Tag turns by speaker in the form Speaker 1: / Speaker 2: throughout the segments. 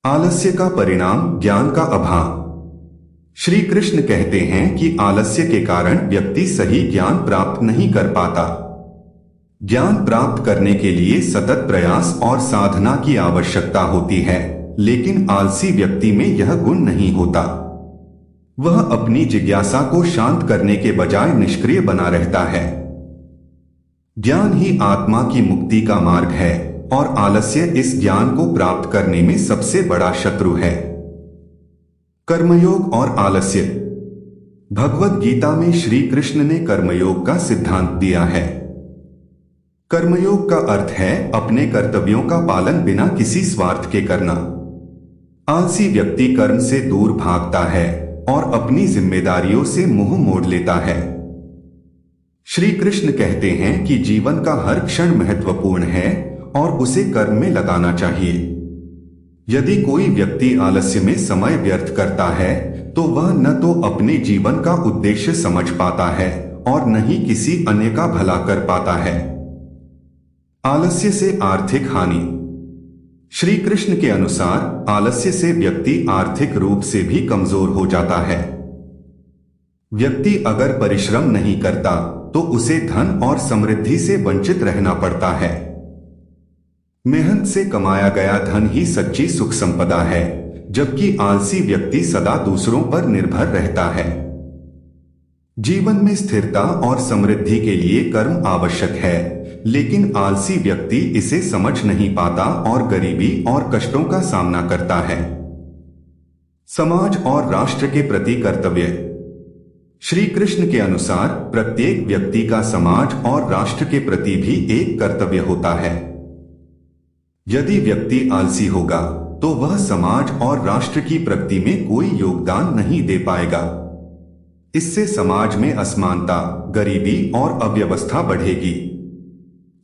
Speaker 1: आलस्य का परिणाम ज्ञान का अभाव। श्री कृष्ण कहते हैं कि आलस्य के कारण व्यक्ति सही ज्ञान प्राप्त नहीं कर पाता। ज्ञान प्राप्त करने के लिए सतत प्रयास और साधना की आवश्यकता होती है, लेकिन आलसी व्यक्ति में यह गुण नहीं होता। वह अपनी जिज्ञासा को शांत करने के बजाय निष्क्रिय बना रहता है। ज्ञान ही आत्मा की मुक्ति का मार्ग है और आलस्य इस ज्ञान को प्राप्त करने में सबसे बड़ा शत्रु है। कर्मयोग और आलस्य। भगवद गीता में श्री कृष्ण ने कर्मयोग का सिद्धांत दिया है। कर्मयोग का अर्थ है अपने कर्तव्यों का पालन बिना किसी स्वार्थ के करना। आलसी व्यक्ति कर्म से दूर भागता है और अपनी जिम्मेदारियों से मुंह मोड़ लेता है। श्री कृष्ण कहते हैं कि जीवन का हर क्षण महत्वपूर्ण है और उसे कर्म में लगाना चाहिए। यदि कोई व्यक्ति आलस्य में समय व्यर्थ करता है तो वह न तो अपने जीवन का उद्देश्य समझ पाता है और न ही किसी अन्य का भला कर पाता है। आलस्य से आर्थिक हानि। श्री कृष्ण के अनुसार आलस्य से व्यक्ति आर्थिक रूप से भी कमजोर हो जाता है। व्यक्ति अगर परिश्रम नहीं करता तो उसे धन और समृद्धि से वंचित रहना पड़ता है। मेहनत से कमाया गया धन ही सच्ची सुख संपदा है, जबकि आलसी व्यक्ति सदा दूसरों पर निर्भर रहता है। जीवन में स्थिरता और समृद्धि के लिए कर्म आवश्यक है, लेकिन आलसी व्यक्ति इसे समझ नहीं पाता और गरीबी और कष्टों का सामना करता है। समाज और राष्ट्र के प्रति कर्तव्य। श्री कृष्ण के अनुसार प्रत्येक व्यक्ति का समाज और राष्ट्र के प्रति भी एक कर्तव्य होता है। यदि व्यक्ति आलसी होगा तो वह समाज और राष्ट्र की प्रगति में कोई योगदान नहीं दे पाएगा। इससे समाज में असमानता, गरीबी और अव्यवस्था बढ़ेगी।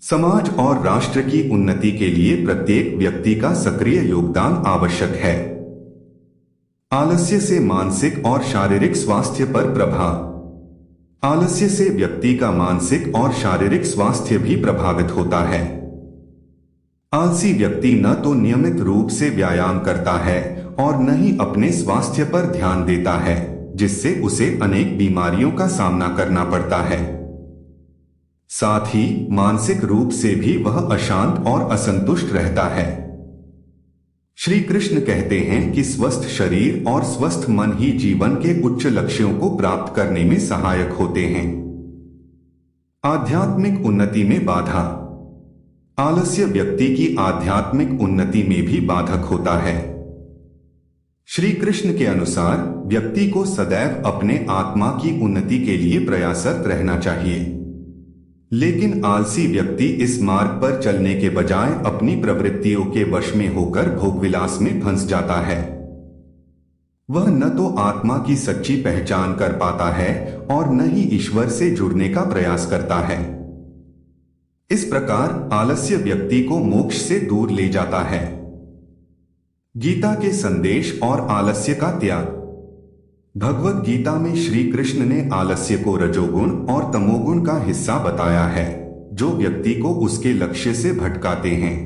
Speaker 1: समाज और राष्ट्र की उन्नति के लिए प्रत्येक व्यक्ति का सक्रिय योगदान आवश्यक है। आलस्य से मानसिक और शारीरिक स्वास्थ्य पर प्रभाव। आलस्य से व्यक्ति का मानसिक और शारीरिक स्वास्थ्य भी प्रभावित होता है। आलसी व्यक्ति न तो नियमित रूप से व्यायाम करता है और न ही अपने स्वास्थ्य पर ध्यान देता है, जिससे उसे अनेक बीमारियों का सामना करना पड़ता है। साथ ही मानसिक रूप से भी वह अशांत और असंतुष्ट रहता है। श्री कृष्ण कहते हैं कि स्वस्थ शरीर और स्वस्थ मन ही जीवन के उच्च लक्ष्यों को प्राप्त करने में सहायक होते हैं। आध्यात्मिक उन्नति में बाधा। आलस्य व्यक्ति की आध्यात्मिक उन्नति में भी बाधक होता है। श्री कृष्ण के अनुसार व्यक्ति को सदैव अपने आत्मा की उन्नति के लिए प्रयासरत रहना चाहिए, लेकिन आलसी व्यक्ति इस मार्ग पर चलने के बजाय अपनी प्रवृत्तियों के वश में होकर भोगविलास में फंस जाता है। वह न तो आत्मा की सच्ची पहचान कर पाता है और न ही ईश्वर से जुड़ने का प्रयास करता है। इस प्रकार आलस्य व्यक्ति को मोक्ष से दूर ले जाता है। गीता के संदेश और आलस्य का त्याग। भगवद गीता में श्री कृष्ण ने आलस्य को रजोगुण और तमोगुण का हिस्सा बताया है, जो व्यक्ति को उसके लक्ष्य से भटकाते हैं।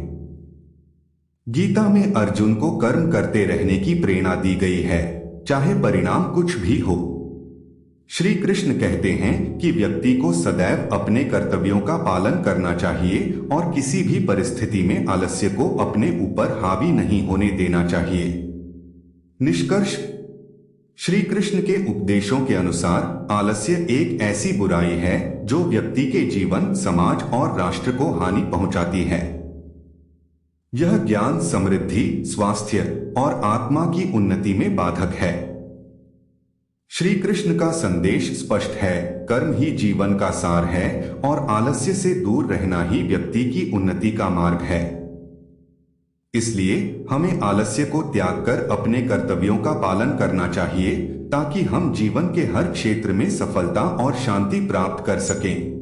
Speaker 1: गीता में अर्जुन को कर्म करते रहने की प्रेरणा दी गई है, चाहे परिणाम कुछ भी हो। श्री कृष्ण कहते हैं कि व्यक्ति को सदैव अपने कर्तव्यों का पालन करना चाहिए और किसी भी परिस्थिति में आलस्य को अपने ऊपर हावी नहीं होने देना चाहिए। निष्कर्ष। श्री कृष्ण के उपदेशों के अनुसार आलस्य एक ऐसी बुराई है जो व्यक्ति के जीवन, समाज और राष्ट्र को हानि पहुंचाती है। यह ज्ञान, समृद्धि, स्वास्थ्य और आत्मा की उन्नति में बाधक है। श्री कृष्ण का संदेश स्पष्ट है, कर्म ही जीवन का सार है और आलस्य से दूर रहना ही व्यक्ति की उन्नति का मार्ग है। इसलिए हमें आलस्य को त्याग कर अपने कर्तव्यों का पालन करना चाहिए, ताकि हम जीवन के हर क्षेत्र में सफलता और शांति प्राप्त कर सकें।